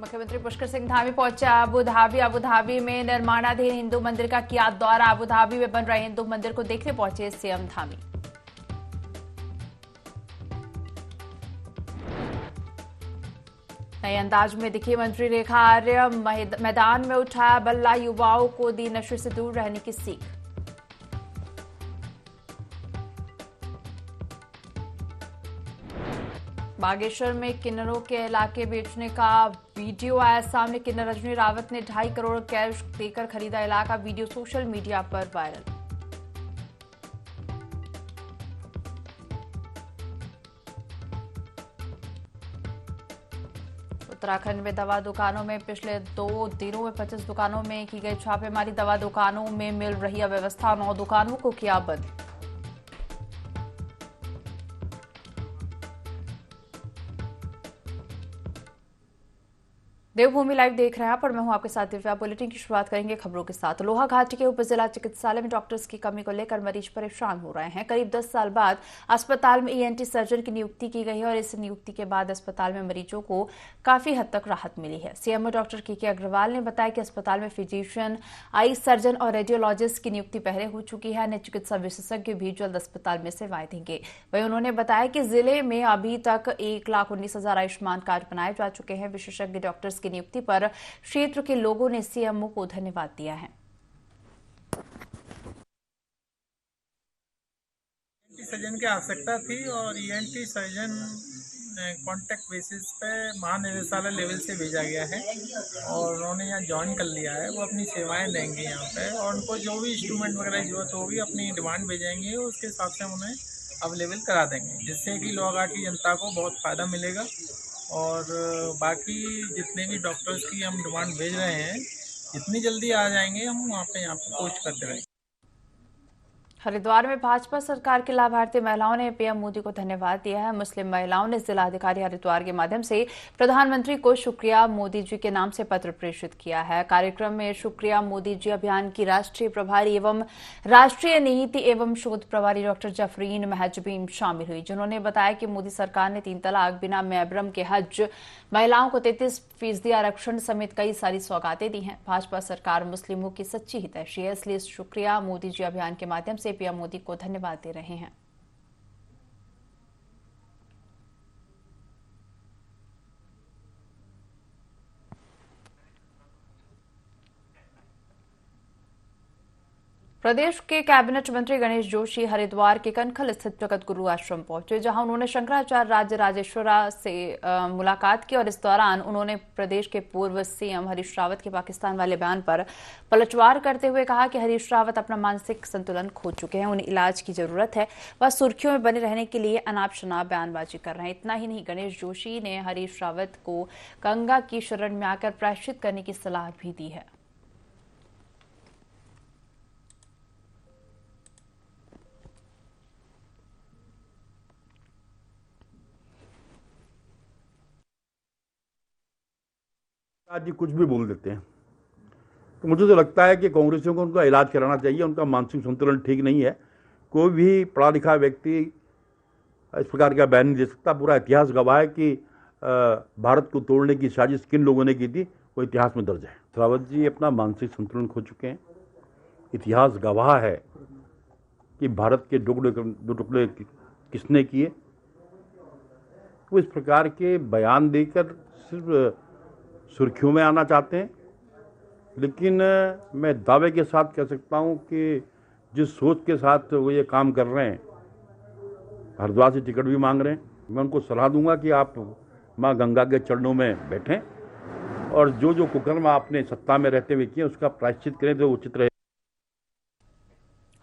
मुख्यमंत्री पुष्कर सिंह धामी पहुंचे Abu Dhabi में निर्माणाधीन हिंदू मंदिर का किया दौरा। अबू धाबी में बन रहे हिंदू मंदिर को देखने पहुंचे सीएम धामी। नए अंदाज में दिखी मंत्री रेखा आर्य। मैदान में उठाया बल्ला, युवाओं को दी नशे से दूर रहने की सीख। बागेश्वर में किन्नरों के इलाके बेचने का वीडियो आया सामने। किन्नर रजनी रावत ने 2.5 करोड़ कैश देकर खरीदा इलाका। वीडियो सोशल मीडिया पर वायरल। उत्तराखंड में दवा दुकानों में पिछले 2 दिनों में 25 दुकानों में की गई छापेमारी। दवा दुकानों में मिल रही अव्यवस्था, 9 दुकानों को किया बंद। देवभूमि लाइव देख रहे हैं पर मैं हूं आपके साथ दिव्या। बुलेटिन की शुरुआत करेंगे खबरों के साथ। लोहाघाटी के उप जिला चिकित्सालय में डॉक्टर्स की कमी को लेकर मरीज परेशान हो रहे हैं। करीब 10 साल बाद अस्पताल में ईएनटी सर्जन की नियुक्ति की गई है और इस नियुक्ति के बाद अस्पताल में मरीजों को काफी हद तक राहत मिली है। सीएमओ डॉक्टर के अग्रवाल ने बताया कि अस्पताल में फिजिशियन, आई सर्जन और रेडियोलॉजिस्ट की नियुक्ति पहले हो चुकी है। अन्य चिकित्सा विशेषज्ञ भी जल्द अस्पताल में सेवाएं देंगे। वहीं उन्होंने बताया कि जिले में अभी तक 1,19,000 आयुष्मान कार्ड बनाए जा चुके हैं। विशेषज्ञ डॉक्टर्स की नियुक्ति पर क्षेत्र के लोगों ने सीएमओ को धन्यवाद दिया है। सर्जन की आवश्यकता थी और ईएनटी सर्जन कॉन्ट्रैक्ट बेसिस पे महानिदेशालय लेवल से भेजा गया है और उन्होंने यहाँ ज्वाइन कर लिया है। वो अपनी सेवाएं देंगे यहाँ पे और उनको जो भी इंस्ट्रूमेंट वगैरह की जरूरत होगी अपनी डिमांड भेजेंगे, उसके हिसाब से हम उन्हें अवेलेबल करा देंगे, जिससे कि लोहाघाटी जनता को बहुत फ़ायदा मिलेगा। और बाकी जितने भी डॉक्टर्स की हम डिमांड भेज रहे हैं, जितनी जल्दी आ जाएंगे हम यहाँ पे कोच करते रहेंगे। हरिद्वार में भाजपा सरकार की लाभार्थी महिलाओं ने पीएम मोदी को धन्यवाद दिया है। मुस्लिम महिलाओं ने जिलाधिकारी हरिद्वार के माध्यम से प्रधानमंत्री को शुक्रिया मोदी जी के नाम से पत्र प्रेषित किया है। कार्यक्रम में शुक्रिया मोदी जी अभियान की राष्ट्रीय प्रभारी एवं राष्ट्रीय नीति एवं शोध प्रभारी डॉक्टर जफरीन महजबीन शामिल हुई, जिन्होंने बताया कि मोदी सरकार ने 3 तलाक, बिना महरम के हज, महिलाओं को 33% आरक्षण समेत कई सारी सौगातें दी हैं। भाजपा सरकार मुस्लिमों की सच्ची हितैषी है, इसलिए शुक्रिया मोदी जी अभियान के माध्यम से पीएम मोदी को धन्यवाद दे रहे हैं। प्रदेश के कैबिनेट मंत्री गणेश जोशी हरिद्वार के कनखल स्थित जगत गुरु आश्रम पहुंचे, जहां उन्होंने शंकराचार्य राज्य राजेश्वरा से मुलाकात की और इस दौरान उन्होंने प्रदेश के पूर्व सीएम हरीश रावत के पाकिस्तान वाले बयान पर पलटवार करते हुए कहा कि हरीश रावत अपना मानसिक संतुलन खो चुके हैं, उन्हें इलाज की जरूरत है, वह सुर्खियों में बने रहने के लिए अनाप शनाप बयानबाजी कर रहे हैं। इतना ही नहीं, गणेश जोशी ने हरीश रावत को गंगा की शरण में आकर प्रायश्चित करने की सलाह भी दी है। आज जी कुछ भी बोल देते हैं, तो मुझे तो लगता है कि कांग्रेसियों को उनका इलाज कराना चाहिए। उनका मानसिक संतुलन ठीक नहीं है। कोई भी पढ़ा लिखा व्यक्ति इस प्रकार का बयान नहीं दे सकता। पूरा इतिहास गवाह है कि भारत को तोड़ने की साजिश किन लोगों ने की थी, वो इतिहास में दर्ज है। रावत जी अपना मानसिक संतुलन खो चुके हैं। इतिहास गवाह है कि भारत के दो टुकड़े किसने किए। वो इस प्रकार के बयान देकर सिर्फ सुर्खियों में आना चाहते हैं। लेकिन मैं दावे के साथ कह सकता हूं कि जिस सोच के साथ वो ये काम कर रहे हैं, हरिद्वार से टिकट भी मांग रहे हैं, मैं उनको सलाह दूंगा कि आप माँ गंगा के चरणों में बैठें और जो कुकर्म आपने सत्ता में रहते हुए किए उसका प्रायश्चित करें तो उचित रहे।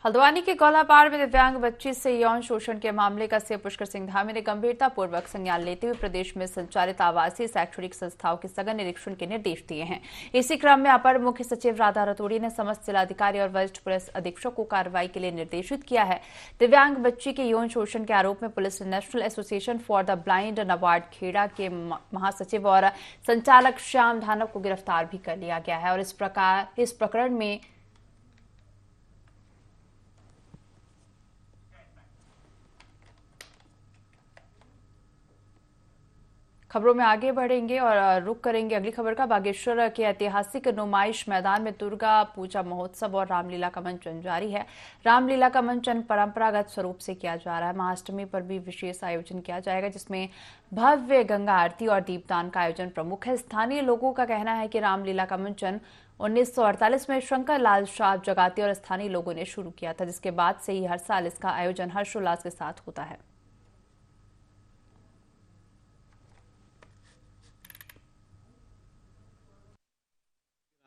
हल्द्वानी के गौलापाड़ में दिव्यांग बच्ची से यौन शोषण के मामले का सीएम पुष्कर सिंह धामी ने गंभीरतापूर्वक संज्ञान लेते हुए प्रदेश में संचालित आवासीय शैक्षणिक संस्थाओं के सघन निरीक्षण के निर्देश दिए हैं। इसी क्रम में अपर मुख्य सचिव राधा रतूड़ी ने समस्त जिलाधिकारी और वरिष्ठ पुलिस अधीक्षक को कार्रवाई के लिए निर्देशित किया है। दिव्यांग बच्ची के यौन शोषण के आरोप में पुलिस ने national association for the blind नवार्ड खेड़ा के महासचिव और संचालक श्याम धानव को गिरफ्तार भी कर लिया गया है और इस प्रकरण में खबरों में आगे बढ़ेंगे और रुख करेंगे अगली खबर का। बागेश्वर के ऐतिहासिक नुमाइश मैदान में दुर्गा पूजा महोत्सव और रामलीला का मंचन जारी है। रामलीला का मंचन परंपरागत स्वरूप से किया जा रहा है। महाअष्टमी पर भी विशेष आयोजन किया जाएगा, जिसमें भव्य गंगा आरती और दीपदान का आयोजन प्रमुख है। स्थानीय लोगों का कहना है कि रामलीला का मंचन 1948 में शंकर लाल शाह जगाती और स्थानीय लोगों ने शुरू किया था, जिसके बाद से ही हर साल इसका आयोजन हर्षोल्लास के साथ होता है।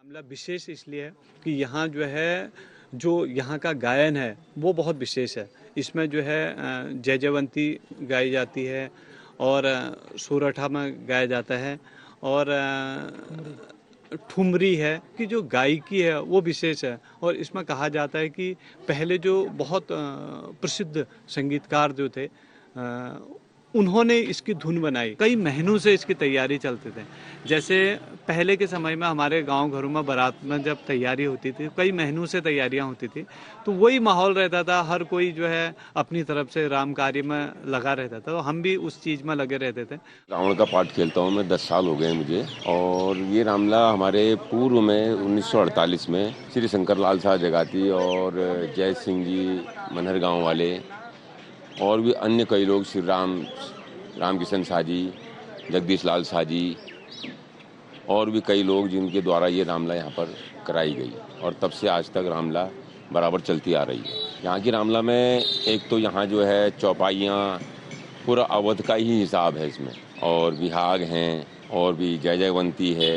मामला विशेष इसलिए है कि यहाँ जो यहाँ का गायन है वो बहुत विशेष है। इसमें जो है जय जयवंती गाई जाती है और सोरठा में गाया जाता है और ठुमरी है कि जो गायकी है वो विशेष है। और इसमें कहा जाता है कि पहले जो बहुत प्रसिद्ध संगीतकार जो थे उन्होंने इसकी धुन बनाई। कई महीनों से इसकी तैयारी चलते थे। जैसे पहले के समय में हमारे गांव घरों में बारात में जब तैयारी होती थी, कई महीनों से तैयारियां होती थी, तो वही माहौल रहता था। हर कोई जो है अपनी तरफ से राम कार्य में लगा रहता था, तो हम भी उस चीज में लगे रहते थे। रावण का पाठ खेलता हूँ मैं, 10 साल हो गए मुझे। और ये रामलीला हमारे पूर्व में 1948 में श्री शंकर लाल शाह जगाती और जय सिंह जी मनहर गाँव वाले और भी अन्य कई लोग, श्री राम किशन शाह जी, जगदीश लाल शाह जी और भी कई लोग, जिनके द्वारा ये रामलीला यहाँ पर कराई गई। और तब से आज तक रामलीला बराबर चलती आ रही है। यहाँ की रामलीला में एक तो यहाँ जो है चौपाइयाँ, पूरा अवध का ही हिसाब है इसमें, और विहाग हैं और भी जय जयवंती है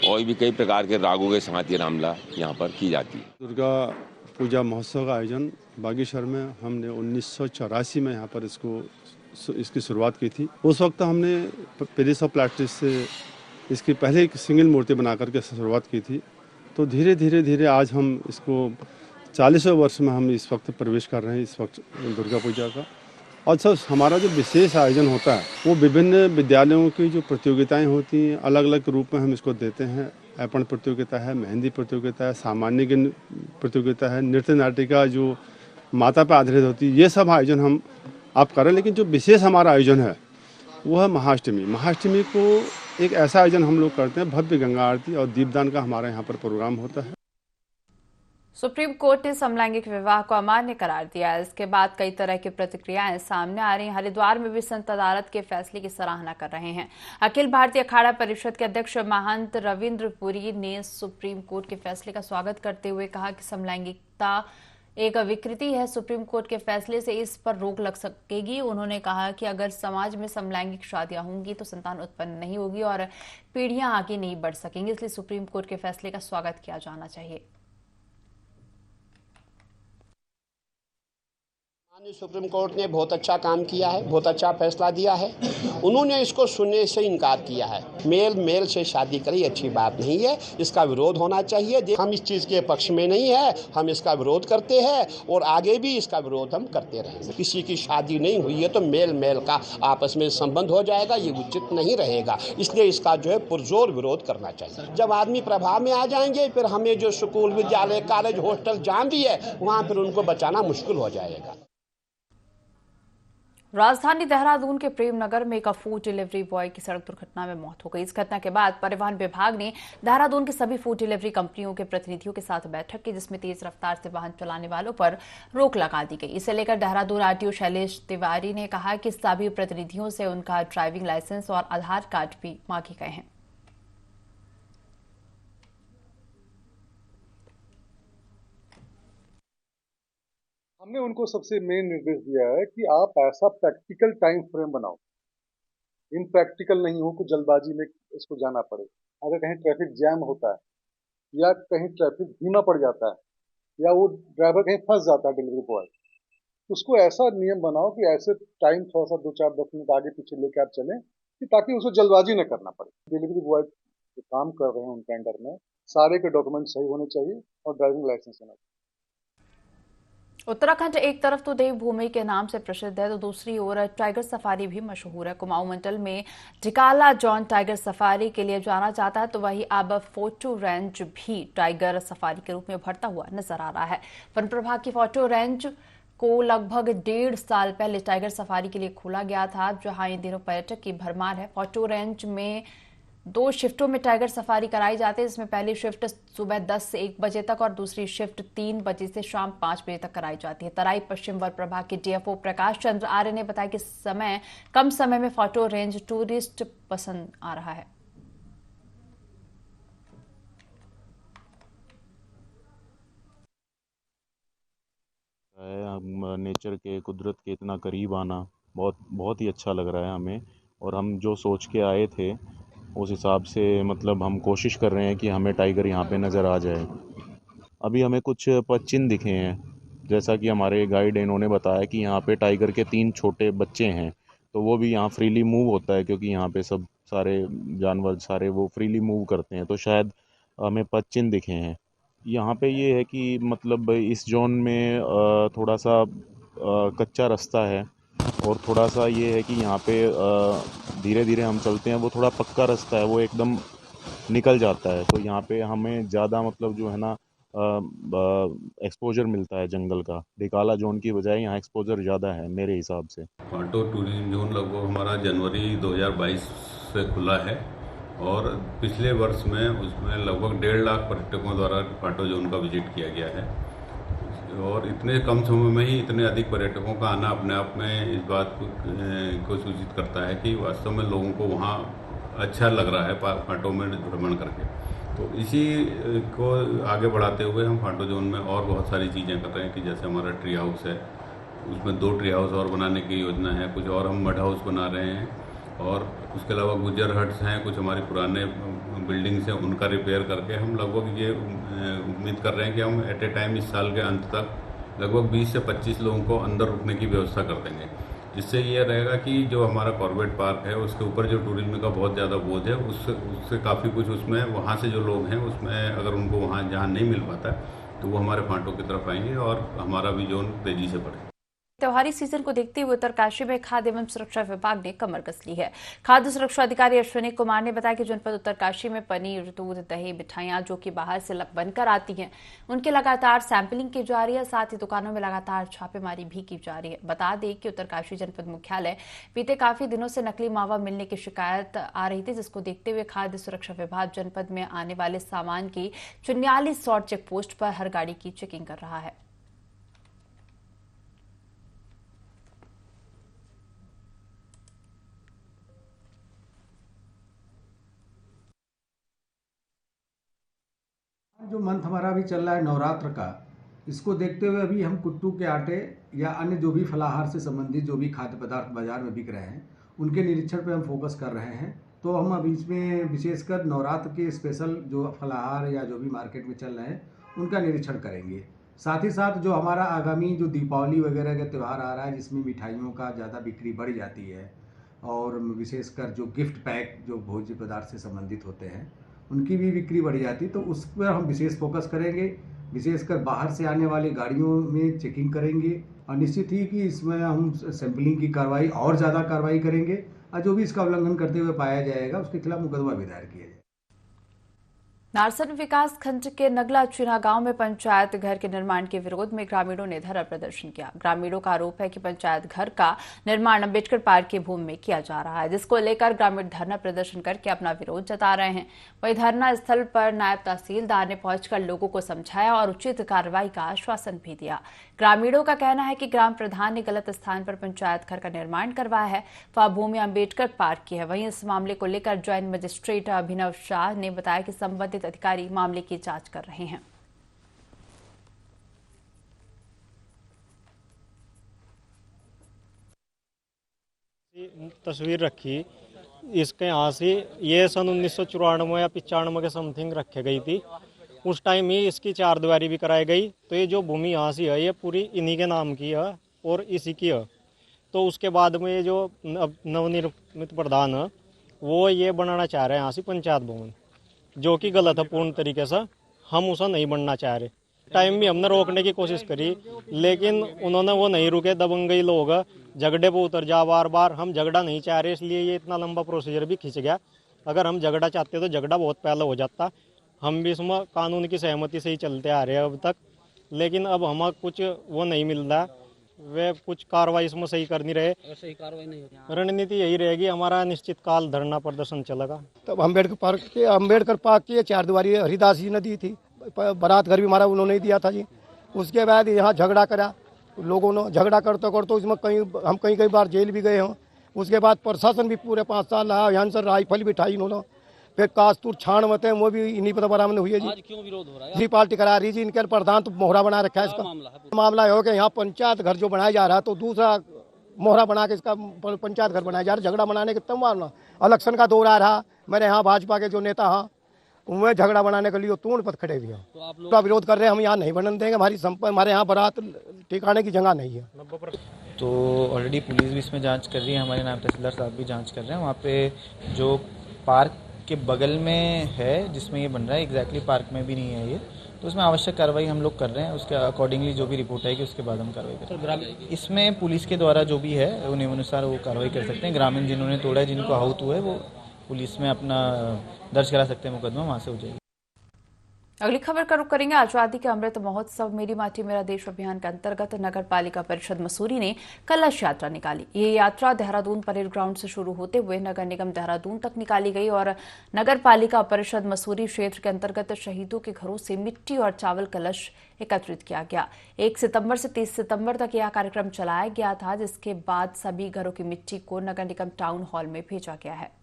और भी कई प्रकार के रागों के साथ ये रामलीला यहाँ पर की जाती है। दुर्गा पूजा महोत्सव का आयोजन बागेश्वर में हमने 1984 में यहाँ पर इसकी शुरुआत की थी। उस वक्त हमने पेरिस ऑफ प्लास्टिक से इसकी पहले एक सिंगल मूर्ति बना करके शुरुआत की थी। तो धीरे धीरे आज हम इसको 40वें वर्ष में हम इस वक्त प्रवेश कर रहे हैं, इस वक्त दुर्गा पूजा का। और सर हमारा जो विशेष आयोजन होता है वो विभिन्न विद्यालयों की जो प्रतियोगिताएं होती हैं, अलग अलग रूप में हम इसको देते हैं। अर्पण प्रतियोगिता है, मेहंदी प्रतियोगिता है, सामान्य ज्ञान प्रतियोगिता है, नृत्य नाटिका जो माता पर आधारित होती है, ये सब आयोजन हम आप करें। लेकिन जो विशेष हमारा आयोजन है वो है महाअष्टमी। महाअष्टमी को एक ऐसा आयोजन हम लोग करते हैं, भव्य गंगा आरती और दीपदान का हमारा यहाँ पर प्रोग्राम होता है। सुप्रीम कोर्ट ने समलैंगिक विवाह को अमान्य करार दिया है। इसके बाद कई तरह की प्रतिक्रियाएं सामने आ रही हैं। हरिद्वार में भी संत अदालत के फैसले की सराहना कर रहे हैं। अखिल भारतीय अखाड़ा परिषद के अध्यक्ष महंत रविंद्र पुरी ने सुप्रीम कोर्ट के फैसले का स्वागत करते हुए कहा कि समलैंगिकता एक विकृति है। सुप्रीम कोर्ट के फैसले से इस पर रोक लग सकेगी। उन्होंने कहा कि अगर समाज में समलैंगिक शादियां होंगी तो संतान उत्पन्न नहीं होगी और पीढ़ियां आगे नहीं बढ़ सकेंगी, इसलिए सुप्रीम कोर्ट के फैसले का स्वागत किया जाना चाहिए। सुप्रीम कोर्ट ने बहुत अच्छा काम किया है, बहुत अच्छा फैसला दिया है। उन्होंने इसको सुनने से इनकार किया है। मेल से शादी करी अच्छी बात नहीं है, इसका विरोध होना चाहिए। हम इस चीज़ के पक्ष में नहीं है, हम इसका विरोध करते हैं और आगे भी इसका विरोध हम करते रहेंगे। किसी की शादी नहीं हुई है तो मेल का आपस में संबंध हो जाएगा, ये उचित नहीं रहेगा। इसलिए इसका जो है पुरजोर विरोध करना चाहिए। जब आदमी प्रभाव में आ जाएंगे फिर हमें जो स्कूल, विद्यालय, कॉलेज, हॉस्टल जहाँ भी है वहाँ फिर उनको बचाना मुश्किल हो जाएगा। राजधानी देहरादून के प्रेमनगर में एक फूड डिलीवरी बॉय की सड़क दुर्घटना में मौत हो गई। इस घटना के बाद परिवहन विभाग ने देहरादून की सभी फूड डिलीवरी कंपनियों के प्रतिनिधियों के साथ बैठक की, जिसमें तेज रफ्तार से वाहन चलाने वालों पर रोक लगा दी गई। इसे लेकर देहरादून आरटीओ शैलेश तिवारी ने कहा कि सभी प्रतिनिधियों से उनका ड्राइविंग लाइसेंस और आधार कार्ड भी मांगे गए हैं। हमने उनको सबसे मेन निर्देश दिया है कि आप ऐसा प्रैक्टिकल टाइम फ्रेम बनाओ, इनप्रैक्टिकल नहीं हो, कुछ जल्दबाजी में इसको जाना पड़े। अगर कहीं ट्रैफिक जैम होता है या कहीं ट्रैफिक धीमा पड़ जाता है या वो ड्राइवर कहीं फंस जाता है डिलीवरी बॉय, उसको ऐसा नियम बनाओ कि ऐसे टाइम थोड़ा सा 2-4-10 मिनट आगे पीछे लेकर आप चलें कि ताकि उसको जल्दबाजी न करना पड़े। डिलीवरी बॉय जो काम कर रहे हैं उनके अंडर में सारे के डॉक्यूमेंट सही होने चाहिए और ड्राइविंग लाइसेंस होना चाहिए। उत्तराखंड एक तरफ तो देवभूमि के नाम से प्रसिद्ध है तो दूसरी ओर टाइगर सफारी भी मशहूर है। कुमाऊं मंडल में ढिकाला जॉन टाइगर सफारी के लिए जाना जाता है, तो वहीं अब फोटो रेंज भी टाइगर सफारी के रूप में उभरता हुआ नजर आ रहा है। वन प्रभाग की फोटो रेंज को लगभग 1.5 साल पहले टाइगर सफारी के लिए खोला गया था, जहां इन दिनों पर्यटक की भरमार है। फोर्टो रेंज में 2 शिफ्टों में टाइगर सफारी कराई जाती है, जिसमें पहली शिफ्ट सुबह 10 से 1 बजे तक और दूसरी शिफ्ट 3 बजे से शाम 5 बजे तक कराई जाती है। तराई पश्चिम वन प्रभाग के डीएफओ प्रकाश चंद्र आर्य ने बताया कि कम समय में फोर्टो रेंज टूरिस्ट पसंद आ रहा है। नेचर के, कुदरत के इतना करीब आना बहुत ही अच्छा लग रहा है हमें। और हम जो सोच के आए थे उस हिसाब से मतलब हम कोशिश कर रहे हैं कि हमें टाइगर यहाँ पे नज़र आ जाए। अभी हमें कुछ चिन्ह दिखे हैं, जैसा कि हमारे गाइड इन्होंने बताया कि यहाँ पे टाइगर के 3 छोटे बच्चे हैं, तो वो भी यहाँ फ्रीली मूव होता है, क्योंकि यहाँ पे सब सारे जानवर सारे वो फ्रीली मूव करते हैं, तो शायद हमें चिन्ह दिखे हैं। यहाँ पे ये है कि मतलब इस जोन में थोड़ा सा कच्चा रास्ता है, और थोड़ा सा ये है कि यहाँ पे धीरे धीरे हम चलते हैं, वो थोड़ा पक्का रास्ता है, वो एकदम निकल जाता है, तो यहाँ पे हमें ज़्यादा मतलब जो है ना एक्सपोजर मिलता है जंगल का। डिकाला जोन की बजाय यहाँ एक्सपोजर ज़्यादा है मेरे हिसाब से। फांटो टूरिज्म जोन लगभग हमारा जनवरी 2022 से खुला है, और पिछले वर्ष में उसमें लगभग 1.5 लाख पर्यटकों द्वारा फांटो जोन का विजिट किया गया है। और इतने कम समय में ही इतने अधिक पर्यटकों का आना अपने आप में इस बात को सूचित करता है कि वास्तव में लोगों को वहाँ अच्छा लग रहा है फांटो में भ्रमण करके। तो इसी को आगे बढ़ाते हुए हम फांटो जोन में और बहुत सारी चीज़ें कर रहे हैं कि जैसे हमारा ट्री हाउस है, उसमें 2 ट्री हाउस और बनाने की योजना है, कुछ और हम मड हाउस बना रहे हैं, और उसके अलावा गुजर हट्स हैं, कुछ हमारे पुराने बिल्डिंग्स हैं, उनका रिपेयर करके हम लगभग ये उम्मीद कर रहे हैं कि हम एट ए टाइम इस साल के अंत तक लगभग 20 से 25 लोगों को अंदर रुकने की व्यवस्था कर देंगे। जिससे ये रहेगा कि जो हमारा कॉर्बेट पार्क है उसके ऊपर जो टूरिज्म का बहुत ज़्यादा बोझ है उससे काफ़ी कुछ उसमें वहाँ से जो लोग हैं उसमें अगर उनको वहाँ जहाँ नहीं मिल पाता तो वो हमारे फांटों की तरफ आएंगे और हमारा भी जोन तेज़ी से बढ़ेगा। त्योहारी सीजन को देखते हुए उत्तरकाशी में खाद्य एवं सुरक्षा विभाग ने कमर कस ली है। खाद्य सुरक्षा अधिकारी अश्विनी कुमार ने बताया कि जनपद उत्तरकाशी में पनीर, दूध, दही, मिठाइयां जो कि बाहर से बनकर आती हैं, उनकी लगातार सैंपलिंग की जा रही है। साथ ही दुकानों में लगातार छापेमारी भी की जा रही है। बता दें कि उत्तरकाशी जनपद मुख्यालय बीते काफी दिनों से नकली मावा मिलने की शिकायत आ रही थी, जिसको देखते हुए खाद्य सुरक्षा विभाग जनपद में आने वाले सामान की 44 सॉर्ट चेक पोस्ट पर हर गाड़ी की चेकिंग कर रहा है। जो मंथ हमारा अभी चल रहा है नवरात्र का, इसको देखते हुए अभी हम कुट्टू के आटे या अन्य जो भी फलाहार से संबंधित जो भी खाद्य पदार्थ बाजार में बिक रहे हैं उनके निरीक्षण पे हम फोकस कर रहे हैं। तो हम अभी इसमें विशेषकर नवरात्र के स्पेशल जो फलाहार या जो भी मार्केट में चल रहे हैं उनका निरीक्षण करेंगे। साथ ही साथ जो हमारा आगामी जो दीपावली वगैरह का त्यौहार आ रहा है जिसमें मिठाइयों का ज़्यादा बिक्री बढ़ जाती है, और विशेषकर जो गिफ्ट पैक जो भोज्य पदार्थ से संबंधित होते हैं उनकी भी बिक्री बढ़ जाती, तो उस पर हम विशेष फोकस करेंगे। विशेषकर बाहर से आने वाली गाड़ियों में चेकिंग करेंगे, और निश्चित ही कि इसमें हम सैंपलिंग की कार्रवाई और ज़्यादा कार्रवाई करेंगे, और जो भी इसका उल्लंघन करते हुए पाया जाएगा उसके खिलाफ मुकदमा भी दायर किया जाएगा। नारसन विकास खंड के नगला चीना गांव में पंचायत घर के निर्माण के विरोध में ग्रामीणों ने धरना प्रदर्शन किया। ग्रामीणों का आरोप है कि पंचायत घर का निर्माण अम्बेडकर पार्क की भूमि में किया जा रहा है, जिसको लेकर ग्रामीण धरना प्रदर्शन करके अपना विरोध जता रहे हैं। वहीं धरना स्थल पर नायब तहसीलदार ने पहुंचकर लोगों को समझाया और उचित कार्रवाई का आश्वासन भी दिया। ग्रामीणों का कहना है कि ग्राम प्रधान ने गलत स्थान पर पंचायत घर का निर्माण करवाया है, वह भूमि अम्बेडकर पार्क की है। वहीं इस मामले को लेकर ज्वाइंट मजिस्ट्रेट अभिनव शाह ने बताया कि संबंधित अधिकारी मामले की जांच कर रहे हैं। तस्वीर रखी इसके यहाँ से, ये सन 1994 या 95 के समथिंग रखे गई थी। उस टाइम ही इसकी 4 दीवारी भी कराई गई। तो ये जो भूमि यहाँ से है ये पूरी इन्हीं के नाम की है और इसी की है। तो उसके बाद में ये जो नवनिर्मित प्रधान है वो ये बनाना चाह रहे हैं यहाँ से पंचायत भवन, जो कि गलत है पूर्ण तरीके से। हम उसे नहीं बनना चाह रहे। टाइम भी हमने रोकने की कोशिश करी, लेकिन उन्होंने वो नहीं रुके। दबंगई लोग झगड़े पर उतर जा बार बार। हम झगड़ा नहीं चाह रहे, इसलिए ये इतना लंबा प्रोसीजर भी खींच गया। अगर हम झगड़ा चाहते तो झगड़ा बहुत पहले हो जाता। हम भी इसमें कानून की सहमति से ही चलते आ रहे हैं अब तक, लेकिन अब हमें कुछ वो नहीं मिल रहा। वे कुछ कार्रवाई इसमें सही कर नहीं रहे। सही कार्रवाई नहीं हो रही। रणनीति यही रहेगी, हमारा निश्चित काल धरना प्रदर्शन चलेगा। तब अम्बेडकर पार्क की 4 दीवारी हरिदास जी ने दी थी, बारात घर भी हमारा उन्होंने ही दिया था जी। उसके बाद यहाँ झगड़ा करा लोगों ने, झगड़ा करते करते उसमें हम कई बार जेल भी गए हों। उसके बाद प्रशासन भी पूरे 5 साल रहा, यहाँ से राइफल भी उठाई इन्होंने। फिर कास्तूर छाण मत है वो भी इन्हीं पर बरामद हुई है जी। आज क्यों विरोध हो रहा है? जी पार्टी करा रही जी, इनके प्रधान तो मोहरा बना रखा है इसका। मामला हो कि यहाँ पंचायत घर जो बनाया जा रहा है तो दूसरा मोहरा बना के इसका पंचायत घर बनाया जा रहा है। झगड़ा बनाने के तब मारना, इलेक्शन का दौर आ रहा, मेरे यहाँ भाजपा के जो नेता हैं उनमें झगड़ा बनाने के लिए तूड़ पर खड़े हुए हैं, तो विरोध कर रहे हैं। हम यहाँ नहीं बनने देंगे, हमारे यहाँ बारात ठिकाने की जगह नहीं है। तो ऑलरेडी पुलिस भी इसमें जांच कर रही है, हमारे नायब तहसीलदार साहब भी जांच कर रहे हैं। वहाँ पे जो पार्क के बगल में है जिसमें ये बन रहा है, एग्जैक्टली पार्क में भी नहीं है ये, तो उसमें आवश्यक कार्रवाई हम लोग कर रहे हैं। उसके अकॉर्डिंगली जो भी रिपोर्ट आएगी उसके बाद हम कार्रवाई करेंगे। इसमें पुलिस के द्वारा जो भी है उन्हें अनुसार वो कार्रवाई कर सकते हैं। ग्रामीण जिन्होंने तोड़ा है, जिनको आहत हुआ है, वो पुलिस में अपना दर्ज करा सकते हैं मुकदमा, वहाँ से हो जाएगी। अगली खबर का रुख करेंगे। आजादी के अमृत महोत्सव मेरी माटी मेरा देश अभियान के अंतर्गत नगर पालिका परिषद मसूरी ने कलश यात्रा निकाली। ये यात्रा देहरादून परेड ग्राउंड से शुरू होते हुए नगर निगम देहरादून तक निकाली गई और नगर पालिका परिषद मसूरी क्षेत्र के अंतर्गत शहीदों के घरों से मिट्टी और चावल कलश एकत्रित किया गया। 1 सितंबर से 30 सितंबर तक यह कार्यक्रम चलाया गया था, जिसके बाद सभी घरों की मिट्टी को नगर निगम टाउन हॉल में भेजा गया है।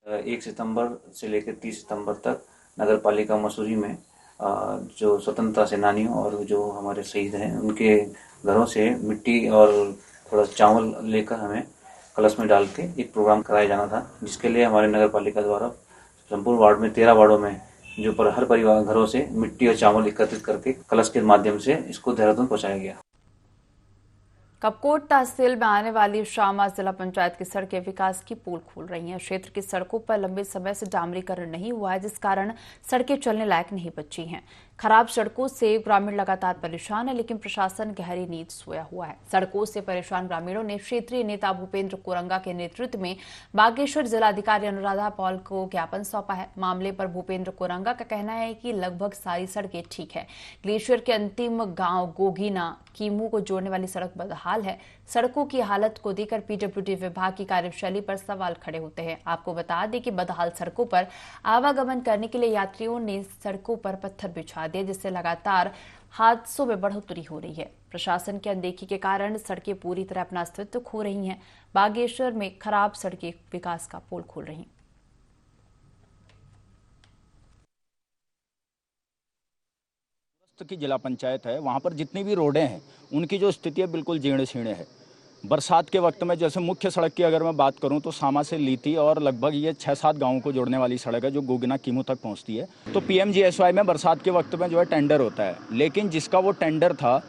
1 सितंबर से लेकर 30 सितंबर तक नगर पालिका मसूरी में जो स्वतंत्रता सेनानियों और जो हमारे शहीद हैं उनके घरों से मिट्टी और थोड़ा चावल लेकर हमें कलश में डाल के एक प्रोग्राम कराया जाना था, जिसके लिए हमारे नगर पालिका द्वारा संपूर्ण वार्ड में 13 वार्डों में जो हर परिवार घरों से मिट्टी और चावल एकत्रित करके कलश के माध्यम से इसको देहरादून पहुँचाया गया। कपकोट तहसील में आने वाली शामा जिला पंचायत की सड़कें विकास की पोल खोल रही हैं। क्षेत्र की सड़कों पर लंबे समय से डामरीकरण नहीं हुआ है, जिस कारण सड़कें चलने लायक नहीं बची हैं। खराब सड़कों से ग्रामीण लगातार परेशान है, लेकिन प्रशासन गहरी नींद सोया हुआ है। सड़कों से परेशान ग्रामीणों ने क्षेत्रीय नेता भूपेंद्र कोरंगा के नेतृत्व में बागेश्वर जिलाधिकारी अनुराधा पॉल को ज्ञापन सौंपा है। मामले पर भूपेंद्र कोरंगा का कहना है कि लगभग सारी सड़कें ठीक है। ग्लेशियर के अंतिम गांव गोगीना कीमू को जोड़ने वाली सड़क बदहाल है। सड़कों की हालत को देखकर पीडब्ल्यूडी विभाग की कार्यशैली पर सवाल खड़े होते हैं। आपको बता दें कि बदहाल सड़कों पर आवागमन करने के लिए यात्रियों ने सड़कों पर पत्थर बिछा दिए, जिससे लगातार हादसों में बढ़ोतरी हो रही है। प्रशासन की अनदेखी के कारण सड़कें पूरी तरह अपना अस्तित्व खो रही हैं। बागेश्वर में खराब सड़कें विकास का पोल खोल रही हैं। की जिला पंचायत है, वहाँ पर जितनी भी रोडें हैं उनकी जो स्थिति है बिल्कुल जीर्ण शीर्ण है। बरसात के वक्त में जैसे मुख्य सड़क की अगर मैं बात करूं तो सामा से लीती और लगभग ये 6-7 गांवों को जोड़ने वाली सड़क है जो गोगिना कीमू तक पहुंचती है। तो पीएमजीएसवाई में बरसात के वक्त में जो है टेंडर होता है, लेकिन जिसका वो टेंडर था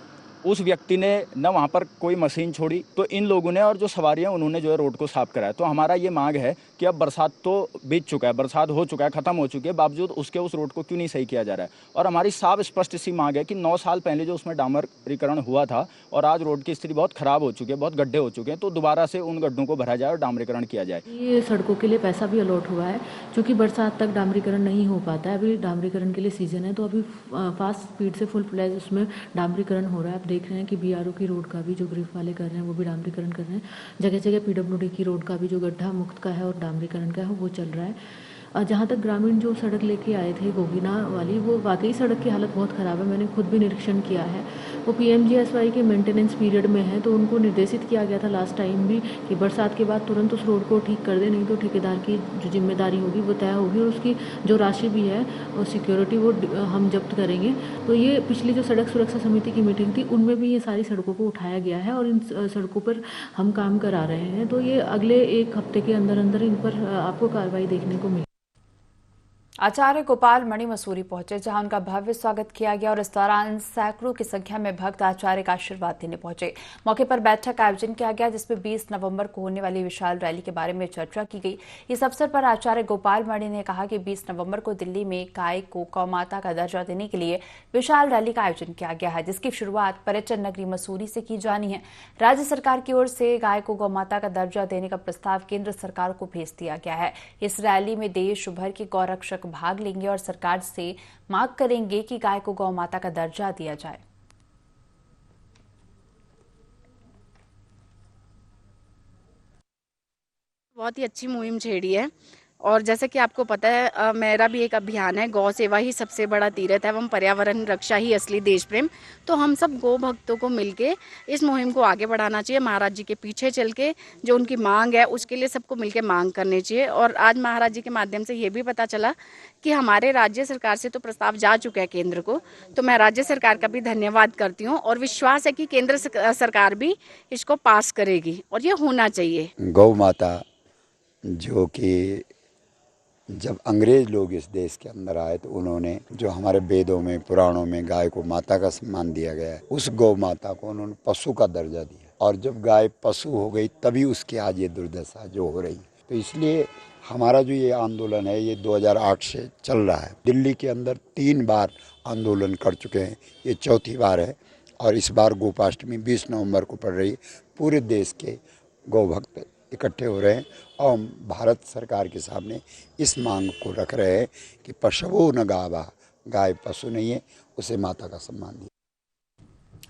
उस व्यक्ति ने न वहाँ पर कोई मशीन छोड़ी, तो इन लोगों ने और जो सवारियाँ उन्होंने जो है रोड को साफ कराया। तो हमारा ये मांग है कि अब बरसात तो बीत चुका है, बरसात हो चुका है, खत्म हो चुकी है, बावजूद उसके उस रोड को क्यों नहीं सही किया जा रहा है। और हमारी साफ स्पष्ट सी मांग है कि 9 साल पहले जो उसमें डामरीकरण हुआ था और आज रोड की स्थिति बहुत खराब हो चुकी है, बहुत गड्ढे हो चुके हैं, तो दोबारा से उन गड्ढों को भरा जाए और डामरीकरण किया जाए। ये सड़कों के लिए पैसा भी अलॉट हुआ है, क्योंकि बरसात तक डामरीकरण नहीं हो पाता है। अभी डामरीकरण के लिए सीजन है, तो अभी फास्ट स्पीड से फुल फ्लैज उसमें डामरीकरण हो रहा है। आप देख रहे हैं कि बीआरओ की रोड का भी जो ग्रिफ वाले कर रहे हैं वो भी डामरीकरण कर रहे हैं। जगह जगह पीडब्ल्यूडी की रोड का भी जो गड्ढा मुक्त का है और डामरीकरण का है वो चल रहा है। जहाँ तक ग्रामीण जो सड़क लेके आए थे गोगिना वाली, वो वाकई सड़क की हालत बहुत ख़राब है। मैंने खुद भी निरीक्षण किया है। वो पीएमजीएसवाई के मेंटेनेंस पीरियड में है, तो उनको निर्देशित किया गया था लास्ट टाइम भी कि बरसात के बाद तुरंत उस रोड को ठीक कर दे, नहीं तो ठेकेदार की जो जिम्मेदारी होगी वो तय होगी और उसकी जो राशि भी है और सिक्योरिटी वो हम जब्त करेंगे। तो ये पिछली जो सड़क सुरक्षा समिति की मीटिंग थी उनमें भी ये सारी सड़कों को उठाया गया है और इन सड़कों पर हम काम करा रहे हैं। तो ये अगले 1 हफ्ते के अंदर अंदर इन पर आपको कार्रवाई देखने को मिलेगी। आचार्य गोपाल मणि मसूरी पहुंचे, जहां उनका भव्य स्वागत किया गया और इस दौरान सैकड़ों की संख्या में भक्त आचार्य का आशीर्वाद देने पहुंचे। मौके पर बैठक का आयोजन किया गया, जिसमें 20 नवंबर को होने वाली विशाल रैली के बारे में चर्चा की गई। इस अवसर पर आचार्य गोपाल मणि ने कहा कि 20 नवंबर को दिल्ली में गाय को गौमाता का दर्जा देने के लिए विशाल रैली का आयोजन किया गया है, जिसकी शुरुआत पर्यटन नगरी मसूरी से की जानी है। राज्य सरकार की ओर से गाय को गौमाता का दर्जा देने का प्रस्ताव केंद्र सरकार को भेज दिया गया है। इस रैली में देश भर के गौरक्षक वर्ग भाग लेंगे और सरकार से मांग करेंगे कि गाय को गौ माता का दर्जा दिया जाए। बहुत ही अच्छी मुहिम छेड़ी है और जैसे कि आपको पता है मेरा भी एक अभियान है, गौ सेवा ही सबसे बड़ा तीर्थ है एवं पर्यावरण रक्षा ही असली देश प्रेम। तो हम सब गौ भक्तों को मिलके इस मुहिम को आगे बढ़ाना चाहिए। महाराज जी के पीछे चल के जो उनकी मांग है उसके लिए सबको मिलके मांग करनी चाहिए। और आज महाराज जी के माध्यम से ये भी पता चला कि हमारे राज्य सरकार से तो प्रस्ताव जा चुका है केंद्र को, तो मैं राज्य सरकार का भी धन्यवाद करती हूँ और विश्वास है कि केंद्र सरकार भी इसको पास करेगी और ये होना चाहिए। गौ माता जो कि जब अंग्रेज लोग इस देश के अंदर आए तो उन्होंने जो हमारे वेदों में पुराणों में गाय को माता का सम्मान दिया गया है, उस गौ माता को उन्होंने पशु का दर्जा दिया और जब गाय पशु हो गई तभी उसकी आज ये दुर्दशा जो हो रही। तो इसलिए हमारा जो ये आंदोलन है ये 2008 से चल रहा है। दिल्ली के अंदर 3 बार आंदोलन कर चुके हैं, ये चौथी बार है और इस बार गोपाष्टमी 20 नवंबर को पड़ रही। पूरे देश के गौ भक्त इकट्ठे हो रहे हैं और भारत सरकार के सामने इस मांग को रख रहे हैं कि पशवो न गावा, गाय पशु नहीं है, उसे माता का सम्मान दिया।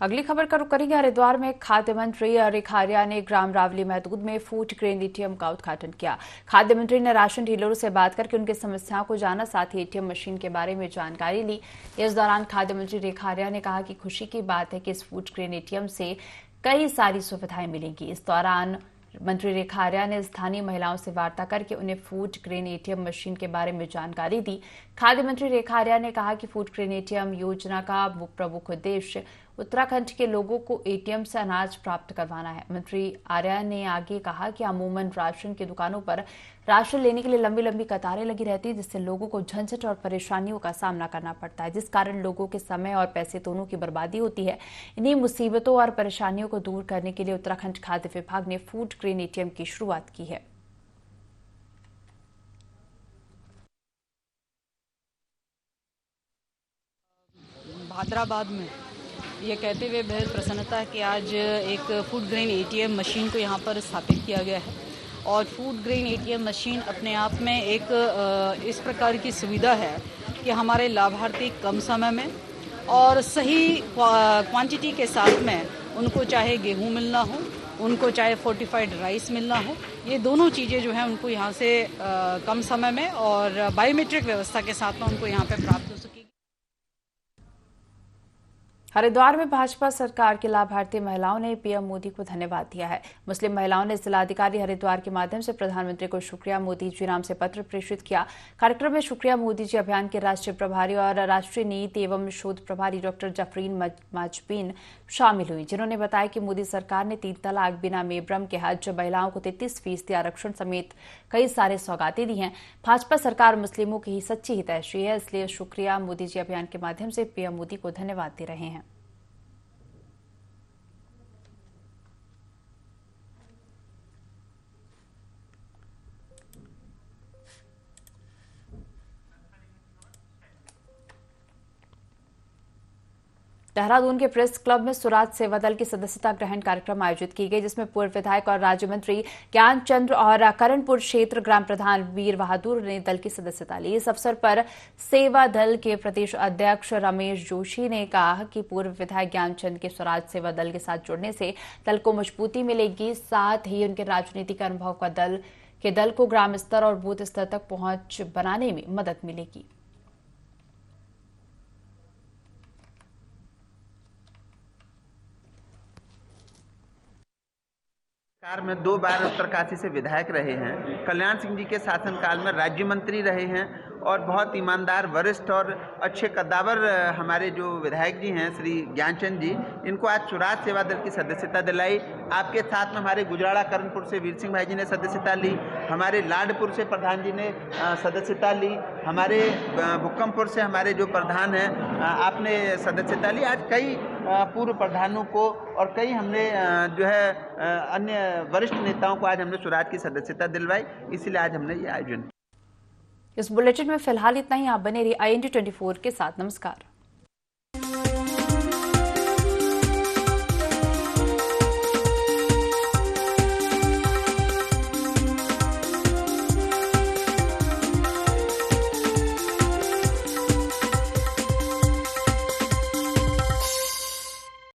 अगली खबर का रुख करेंगे। हरिद्वार में खाद्य मंत्री रेखा आर्या ने ग्राम रावली महदूद में फूड ग्रेन एटीएम का उद्घाटन किया। खाद्य मंत्री ने राशन डीलरों से बात करके उनकी समस्याओं को जाना, साथ ही एटीएम मशीन के बारे में जानकारी ली। इस दौरान खाद्य मंत्री रेखा आर्या ने कहा कि खुशी की बात है कि इस फूड ग्रेन एटीएम से कई सारी सुविधाएं मिलेंगी। इस दौरान मंत्री रेखा आर्या ने स्थानीय महिलाओं से वार्ता करके उन्हें फूड ग्रेन एटीएम मशीन के बारे में जानकारी दी। खाद्य मंत्री रेखा आर्या ने कहा कि फूड ग्रेन एटीएम योजना का प्रमुख उद्देश्य उत्तराखंड के लोगों को एटीएम से अनाज प्राप्त करवाना है। मंत्री आर्या ने आगे कहा कि अमूमन राशन की दुकानों पर राशन लेने के लिए लंबी लंबी कतारें लगी रहती है, जिससे लोगों को झंझट और परेशानियों का सामना करना पड़ता है, जिस कारण लोगों के समय और पैसे दोनों की बर्बादी होती है। इन्हीं मुसीबतों और परेशानियों को दूर करने के लिए उत्तराखंड खाद्य विभाग ने फूड ग्रेन एटीएम की शुरुआत की है। हैदराबाद में ये कहते हुए बेहद प्रसन्नता है कि आज एक फूड ग्रेन एटीएम मशीन को यहाँ पर स्थापित किया गया है और फूड ग्रेन एटीएम मशीन अपने आप में एक इस प्रकार की सुविधा है कि हमारे लाभार्थी कम समय में और सही क्वांटिटी के साथ में उनको चाहे गेहूं मिलना हो, उनको चाहे फोर्टिफाइड राइस मिलना हो, ये दोनों चीज़ें जो हैं उनको यहाँ से कम समय में और बायोमेट्रिक व्यवस्था के साथ में उनको यहाँ पे प्राप्त हो सकेगी। हरिद्वार में भाजपा सरकार की लाभार्थी महिलाओं ने पीएम मोदी को धन्यवाद दिया है। मुस्लिम महिलाओं ने जिलाधिकारी हरिद्वार के माध्यम से प्रधानमंत्री को शुक्रिया मोदी जी नाम से पत्र प्रेषित किया। कार्यक्रम में शुक्रिया मोदी जी अभियान के राष्ट्रीय प्रभारी और राष्ट्रीय नीति एवं शोध प्रभारी डॉक्टर जफरीन माजबीन शामिल हुई, जिन्होंने बताया कि मोदी सरकार ने 3 तलाक, बिना मेहरम के हज, महिलाओं को 33% आरक्षण समेत कई सारे सौगातें दी हैं। भाजपा सरकार मुस्लिमों की ही सच्ची हितैषी है, इसलिए शुक्रिया मोदी जी अभियान के माध्यम से पीएम मोदी को धन्यवाद दे रहे हैं। देहरादून के प्रेस क्लब में स्वराज सेवा दल की सदस्यता ग्रहण कार्यक्रम आयोजित की गई, जिसमें पूर्व विधायक और राज्य मंत्री ज्ञानचंद्र और करणपुर क्षेत्र ग्राम प्रधान वीर बहादुर ने दल की सदस्यता ली। इस अवसर पर सेवा दल के प्रदेश अध्यक्ष रमेश जोशी ने कहा कि पूर्व विधायक ज्ञानचंद्र के स्वराज सेवा दल के साथ जुड़ने से दल को मजबूती मिलेगी, साथ ही उनके राजनीतिक अनुभव का दल को ग्राम स्तर और बूथ स्तर तक पहुंच बनाने में मदद मिलेगी। सरकार में 2 बार उत्तरकाशी से विधायक रहे हैं। कल्याण सिंह जी के शासनकाल में राज्य मंत्री रहे हैं और बहुत ईमानदार, वरिष्ठ और अच्छे कद्दावर हमारे जो विधायक जी हैं श्री ज्ञानचंद जी, इनको आज स्वराज सेवा दल की सदस्यता दिलाई। आपके साथ में हमारे गुजराड़ा करणपुर से वीर सिंह भाई जी ने सदस्यता ली, हमारे लाडपुर से प्रधान जी ने सदस्यता ली, हमारे भुक्कमपुर से हमारे जो प्रधान हैं आपने सदस्यता ली। आज कई पूर्व प्रधानों को और कई हमने जो है अन्य वरिष्ठ नेताओं को आज हमने स्वराज की सदस्यता दिलवाई, इसलिए आज हमने ये आयोजन किया। इस बुलेटिन में फिलहाल इतना ही। आप बने रहिए IND 24 के साथ। नमस्कार।